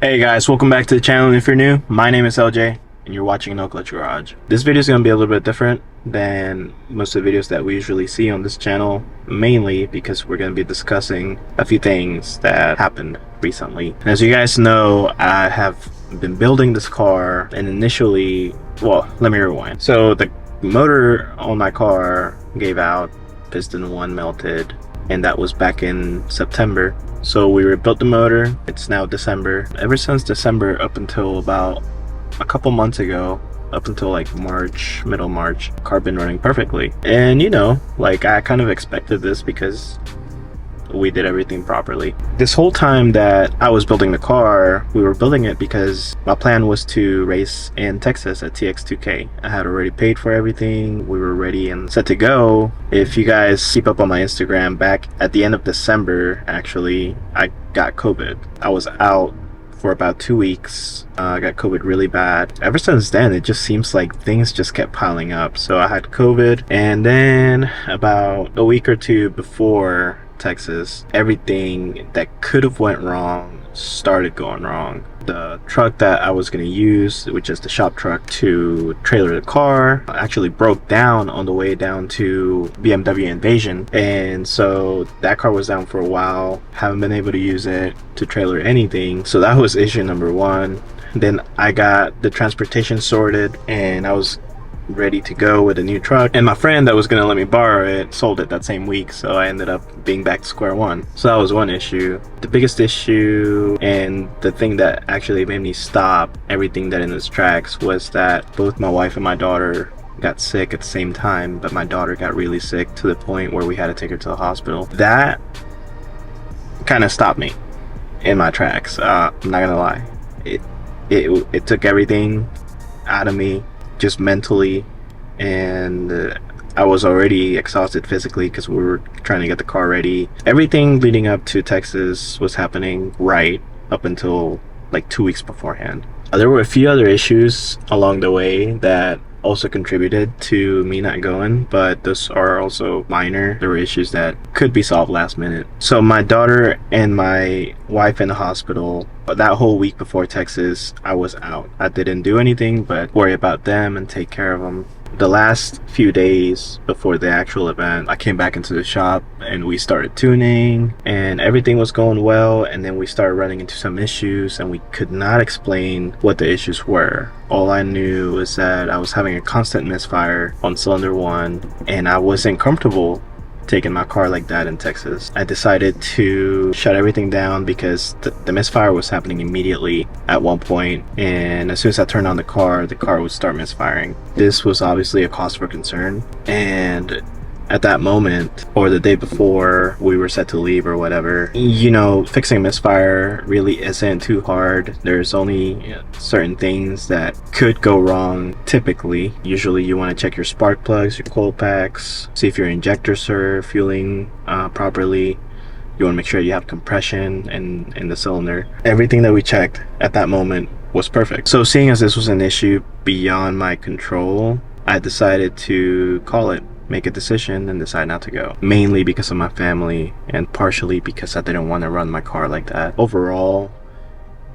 Hey guys, welcome back to the channel. If you're new, my name is LJ and you're watching NoClutch Garage. This video is going to be a little bit different than most of the videos that we usually see on this channel, mainly because we're going to be discussing a few things that happened recently. And as you guys know, I have been building this car, and initially, well, let me rewind. So the motor on my car gave out, piston 1 melted, and that was back in September. So we rebuilt the motor. It's now December. Ever since December up until about a couple months ago, up until like March, middle March, car been running perfectly. And you know, like I kind of expected this because we did everything properly. This whole time that I was building the car, we were building it because my plan was to race in Texas at TX2K. I had already paid for everything. We were ready and set to go. If you guys keep up on my Instagram, back at the end of December, actually, I got COVID. I was out for about 2 weeks. I got COVID really bad. Ever since then, it just seems like things just kept piling up. So I had COVID, and then about a week or two before Texas, everything that could have went wrong started going wrong. The truck that I was going to use, which is the shop truck to trailer the car, actually broke down on the way down to BMW Invasion, and so that car was down for a while. Haven't been able to use it to trailer anything, so that was issue number one. Then I got the transportation sorted, and I was ready to go with a new truck, and my friend that was gonna let me borrow it sold it that same week, so I ended up being back to square one. So that was one issue. The biggest issue, and the thing that actually made me stop everything that in its tracks, was that both my wife and my daughter got sick at the same time, but my daughter got really sick to the point where we had to take her to the hospital. That kind of stopped me in my tracks. I'm not gonna lie, it took everything out of me, just mentally, and I was already exhausted physically because we were trying to get the car ready. Everything leading up to Texas was happening right up until like 2 weeks beforehand. There were a few other issues along the way that also contributed to me not going, but those are also minor. There were issues that could be solved last minute. So my daughter and my wife in the hospital, that whole week before Texas, I was out. I didn't do anything but worry about them and take care of them. The last few days before the actual event, I came back into the shop and we started tuning, and everything was going well, and then we started running into some issues, and we could not explain what the issues were. All I knew was that I was having a constant misfire on cylinder 1, and I wasn't comfortable taking my car like that in Texas. I decided to shut everything down because the misfire was happening immediately at one point, and as soon as I turned on the car would start misfiring. This was obviously a cause for concern, and at that moment, or the day before we were set to leave or whatever, you know, fixing misfire really isn't too hard. There's only certain things that could go wrong typically. Usually you want to check your spark plugs, your coil packs, see if your injectors are fueling properly. You want to make sure you have compression in the cylinder. Everything that we checked at that moment was perfect. So seeing as this was an issue beyond my control, I decided to call it, make a decision, and decide not to go, mainly because of my family and partially because I didn't want to run my car like that. Overall,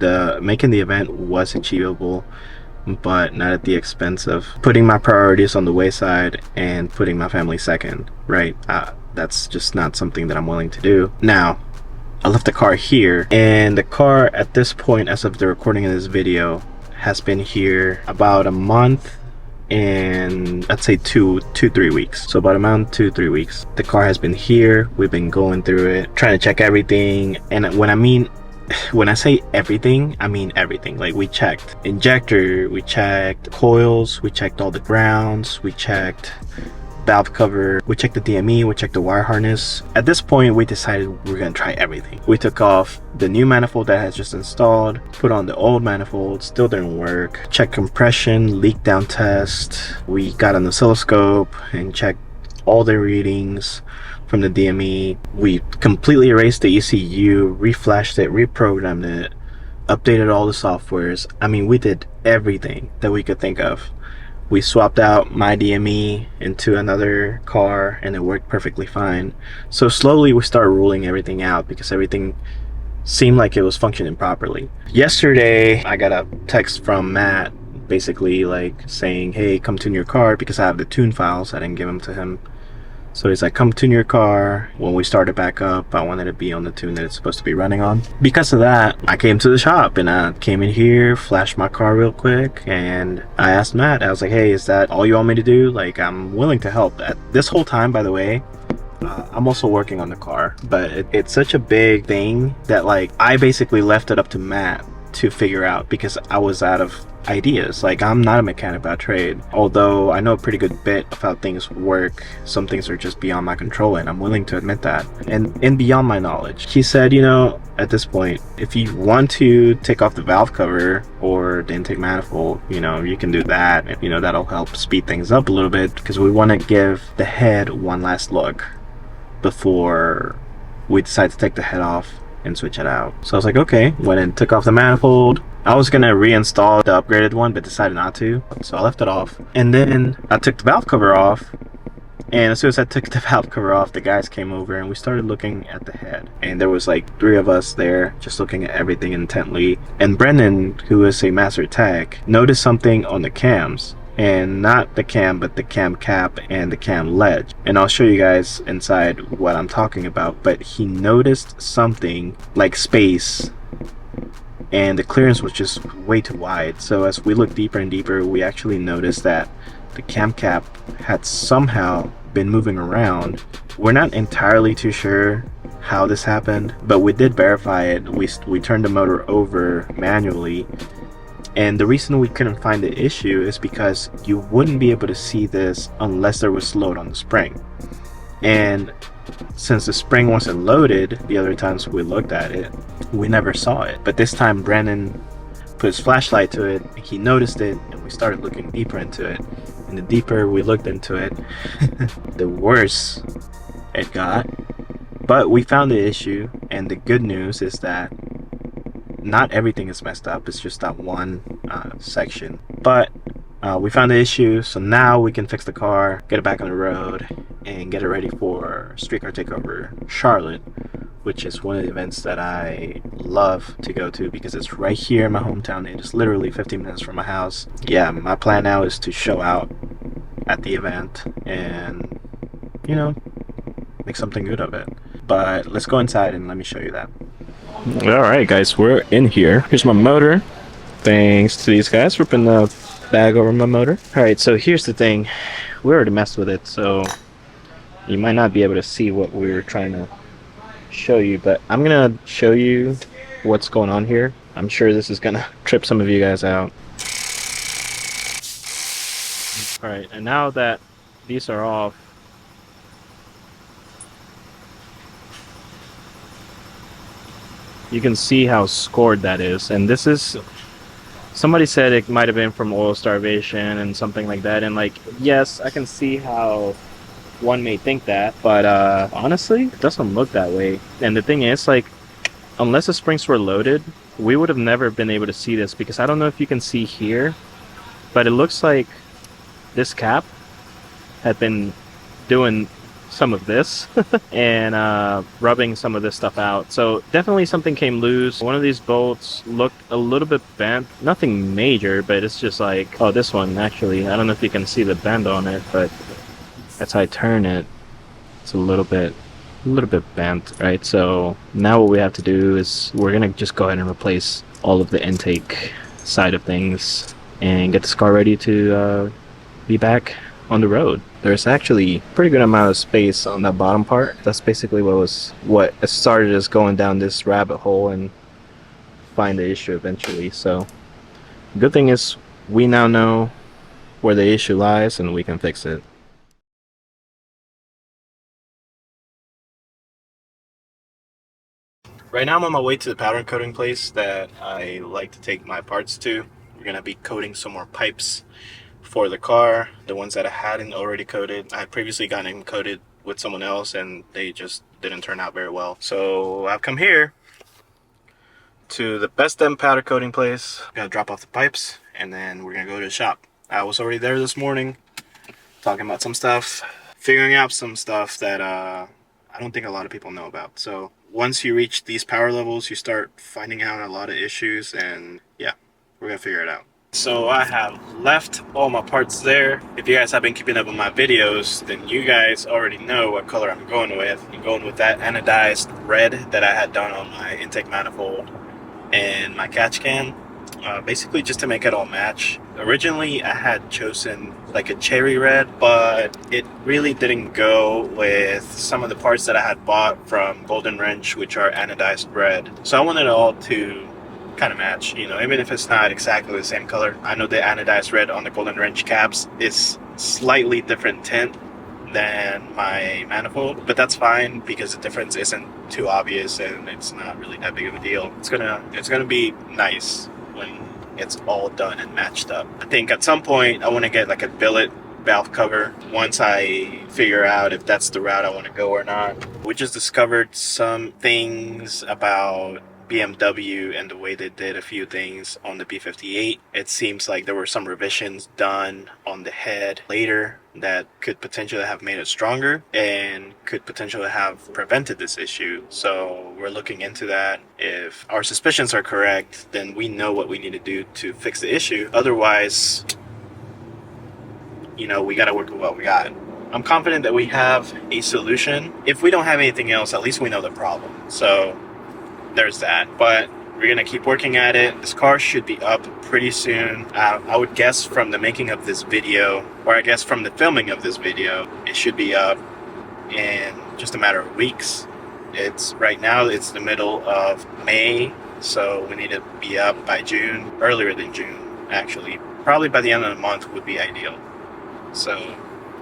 making the event was achievable, but not at the expense of putting my priorities on the wayside and putting my family second, right? That's just not something that I'm willing to do. Now, I left the car here, and the car at this point, as of the recording of this video, has been here about a month and I'd say 2-3 weeks. So about a month, 2-3 weeks. The car has been here. We've been going through it, trying to check everything. And when I say everything, I mean everything. Like, we checked injector, we checked coils, we checked all the grounds, we checked valve cover, we checked the DME, we checked the wire harness. At this point, we decided we're gonna try everything. We took off the new manifold that has just installed, put on the old manifold, still didn't work. Checked compression, leak down test. We got an oscilloscope and checked all the readings from the DME. We completely erased the ECU, reflashed it, reprogrammed it, updated all the softwares. I mean, we did everything that we could think of. We swapped out my DME into another car and it worked perfectly fine. So slowly we started ruling everything out because everything seemed like it was functioning properly. Yesterday, I got a text from Matt basically like saying, hey, come tune your car, because I have the tune files. I didn't give them to him. So he's like, come tune your car. When we start it back up, I wanted to be on the tune that it's supposed to be running on. Because of that, I came to the shop and I came in here, flashed my car real quick, and I asked Matt, I was like, hey, is that all you want me to do? Like, I'm willing to help. At this whole time, by the way, I'm also working on the car, but it's such a big thing that like I basically left it up to Matt to figure out, because I was out of ideas. Like, I'm not a mechanic by trade, although I know a pretty good bit of how things work. Some things are just beyond my control, and I'm willing to admit that, and beyond my knowledge. He said, you know, at this point, if you want to take off the valve cover or the intake manifold, you know, you can do that. You know, that'll help speed things up a little bit, because we want to give the head one last look before we decide to take the head off and switch it out. So I was like, okay. Went and took off the manifold. I was gonna reinstall the upgraded one, but decided not to, so I left it off. And then I took the valve cover off, and as soon as I took the valve cover off, the guys came over and we started looking at the head. And there was like 3 of us there just looking at everything intently. And Brendan, who is a master tech, noticed something on the cams. And not the cam, but the cam cap and the cam ledge. And I'll show you guys inside what I'm talking about. But he noticed something like space, and the clearance was just way too wide. So as we looked deeper and deeper, we actually noticed that the cam cap had somehow been moving around. We're not entirely too sure how this happened, but we did verify it. We turned the motor over manually. And the reason we couldn't find the issue is because you wouldn't be able to see this unless there was load on the spring. And since the spring wasn't loaded the other times we looked at it, we never saw it. But this time Brandon put his flashlight to it, he noticed it, and we started looking deeper into it. And the deeper we looked into it, the worse it got. But we found the issue, and the good news is that not everything is messed up. It's just that one section. But we found the issue, so now we can fix the car, get it back on the road, and get it ready for Streetcar Takeover Charlotte, which is one of the events that I love to go to because it's right here in my hometown. It is literally 15 minutes from my house. Yeah, my plan now is to show out at the event and, you know, make something good of it. But let's go inside and let me show you that. Alright guys, we're in here. Here's my motor. Thanks to these guys for putting the bag over my motor. Alright, so here's the thing. We already messed with it, so you might not be able to see what we were trying to show you, but I'm gonna show you what's going on here. I'm sure this is gonna trip some of you guys out. Alright, and now that these are off, you can see how scored that is. And this is, somebody said it might have been from oil starvation and something like that, and like, yes, I can see how one may think that, but honestly, it doesn't look that way. And the thing is, like, unless the springs were loaded, we would have never been able to see this, because I don't know if you can see here, but it looks like this cap had been doing some of this and rubbing some of this stuff out. So definitely something came loose. One of these bolts looked a little bit bent, nothing major, but it's just like, oh, this one actually, I don't know if you can see the bend on it, but as I turn it, it's a little bit bent, right? So now what we have to do is we're gonna just go ahead and replace all of the intake side of things and get this car ready to be back on the road. There's actually a pretty good amount of space on that bottom part. That's basically what started us going down this rabbit hole and find the issue eventually. So the good thing is we now know where the issue lies and we can fix it. Right now I'm on my way to the powder coating place that I like to take my parts to. We're gonna be coating some more pipes for the car, the ones that I hadn't already coated. I had previously gotten them coated with someone else and they just didn't turn out very well. So I've come here to the best damn powder coating place. Gotta drop off the pipes and then we're gonna go to the shop. I was already there this morning talking about some stuff, figuring out some stuff that I don't think a lot of people know about. So once you reach these power levels, you start finding out a lot of issues, and yeah, we're gonna figure it out. So I have left all my parts there. If you guys have been keeping up with my videos, then you guys already know what color I'm going with. I'm going with that anodized red that I had done on my intake manifold and my catch can. Basically just to make it all match. Originally I had chosen like a cherry red, but it really didn't go with some of the parts that I had bought from Golden Wrench, which are anodized red. So I wanted it all to kind of match, you know, even if it's not exactly the same color. I know the anodized red on the Golden Wrench caps is slightly different tint than my manifold, but that's fine because the difference isn't too obvious and it's not really that big of a deal. It's gonna be nice when it's all done and matched up. I think at some point I want to get like a billet valve cover once I figure out if that's the route I want to go or not. We just discovered some things about BMW and the way they did a few things on the B58. It seems like there were some revisions done on the head later that could potentially have made it stronger and could potentially have prevented this issue. So we're looking into that. If our suspicions are correct, then we know what we need to do to fix the issue. Otherwise, you know, we got to work with what we got. I'm confident that we have a solution. If we don't have anything else, at least we know the problem. So there's that, but we're gonna keep working at it. This car should be up pretty soon. I would guess from the making of this video, or I guess from the filming of this video, it should be up in just a matter of weeks. Right now it's the middle of May, so we need to be up by June, earlier than June actually. Probably by the end of the month would be ideal. So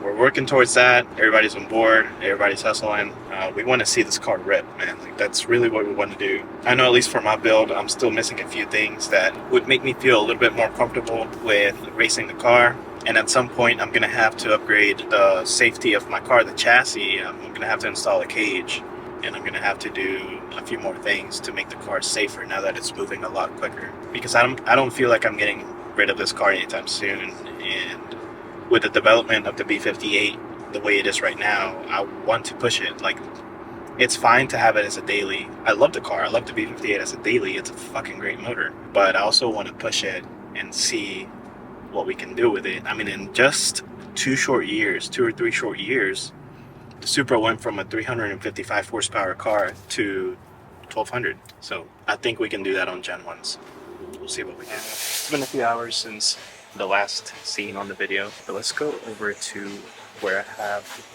we're working towards that. Everybody's on board. Everybody's hustling. We want to see this car rip, man. Like, that's really what we want to do. I know at least for my build, I'm still missing a few things that would make me feel a little bit more comfortable with racing the car. And at some point, I'm going to have to upgrade the safety of my car, the chassis. I'm going to have to install a cage. And I'm going to have to do a few more things to make the car safer now that it's moving a lot quicker. Because I don't feel like I'm getting rid of this car anytime soon. And with the development of the B58 the way it is right now, I want to push it. Like, it's fine to have it as a daily. I love the car. I love the B58 as a daily. It's a fucking great motor. But I also want to push it and see what we can do with it. I mean, in just 2 or 3 short years, the Supra went from a 355 horsepower car to 1200. So I think we can do that on Gen 1s. We'll see what we do. It's been a few hours since the last scene on the video, but let's go over to where I have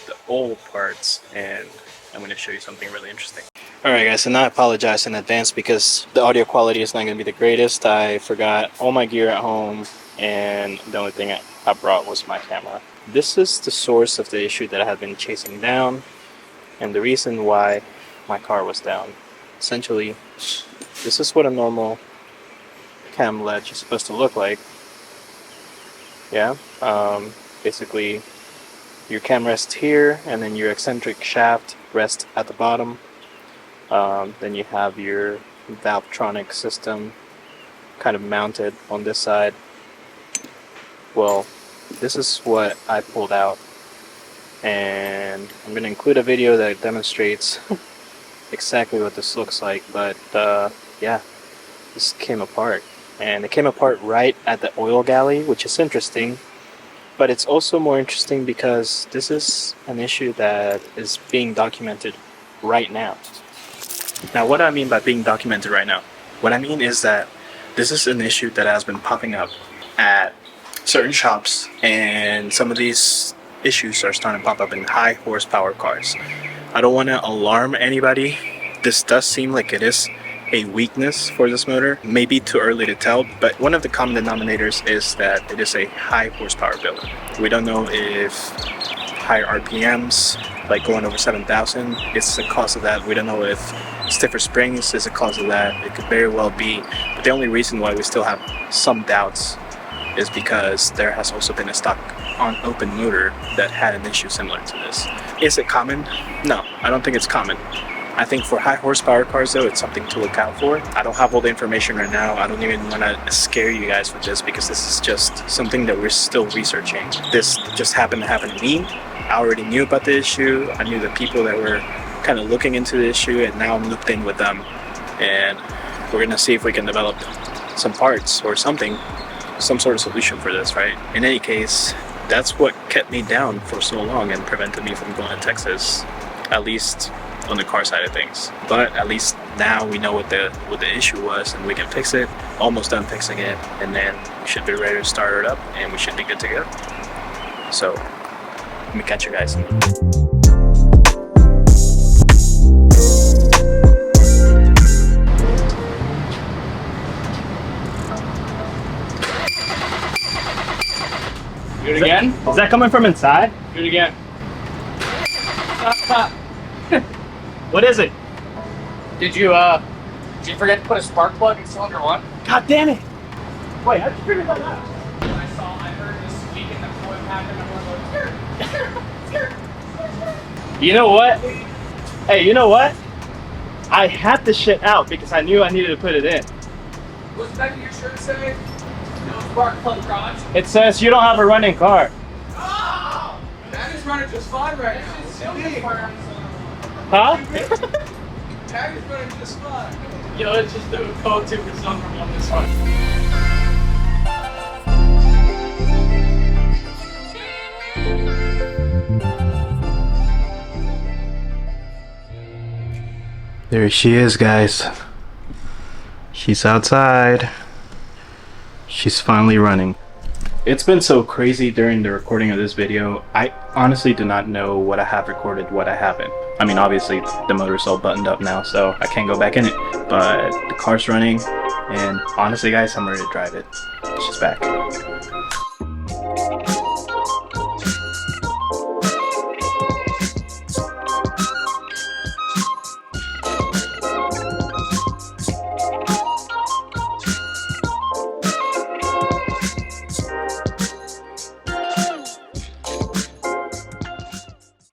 the old parts and I'm going to show you something really interesting. Alright guys, and I apologize in advance because the audio quality is not going to be the greatest. I forgot all my gear at home and the only thing I brought was my camera. This is the source of the issue that I have been chasing down and the reason why my car was down. Essentially, this is what a normal cam ledge is supposed to look like. Yeah, basically your cam rests here and then your eccentric shaft rests at the bottom. Then you have your Valvetronic system kind of mounted on this side. Well, this is what I pulled out and I'm going to include a video that demonstrates exactly what this looks like, but yeah, this came apart. And it came apart right at the oil galley, which is interesting, but it's also more interesting because this is an issue that is being documented right now. Now, what do I mean by being documented right now? What I mean is that this is an issue that has been popping up at certain shops, and some of these issues are starting to pop up in high horsepower cars. I don't want to alarm anybody. This does seem like it is a weakness for this motor. Maybe too early to tell, but one of the common denominators is that it is a high horsepower build. We don't know if higher RPMs, like going over 7,000, is the cause of that. We don't know if stiffer springs is the cause of that. It could very well be, but the only reason why we still have some doubts is because there has also been a stock unopened motor that had an issue similar to this. Is it common? No, I don't think it's common. I think for high horsepower cars though, it's something to look out for. I don't have all the information right now. I don't even want to scare you guys with this because this is just something that we're still researching. This just happened to happen to me. I already knew about the issue. I knew the people that were kind of looking into the issue, and now I'm looped in with them. And we're gonna see if we can develop some parts or something, some sort of solution for this, right? In any case, that's what kept me down for so long and prevented me from going to Texas, at least on the car side of things. But at least now we know what the issue was, and we can fix it. Almost done fixing it, and then we should be ready to start it up, and we should be good to go. So let me catch you guys. Do it again? Is that coming from inside? Do it again. What is it? Did you forget to put a spark plug in cylinder 1? God damn it! Wait, how'd you figure that out? I heard this squeak in the fluid packet and I'm like, You know what? Hey, you know what? I had this shit out because I knew I needed to put it in. what's the back of your shirt say? No spark plug garage. It says you don't have a running car. Oh! That is running just fine right now. Huh? Tag is running just fine. Yo, let's just do a code 2 for cylinder 1 this one. There she is, guys. She's outside. She's finally running. It's been so crazy during the recording of this video. I honestly do not know what I have recorded, what I haven't. I mean, obviously the motor's all buttoned up now, so I can't go back in it. But the car's running, and honestly guys, I'm ready to drive it. She's back.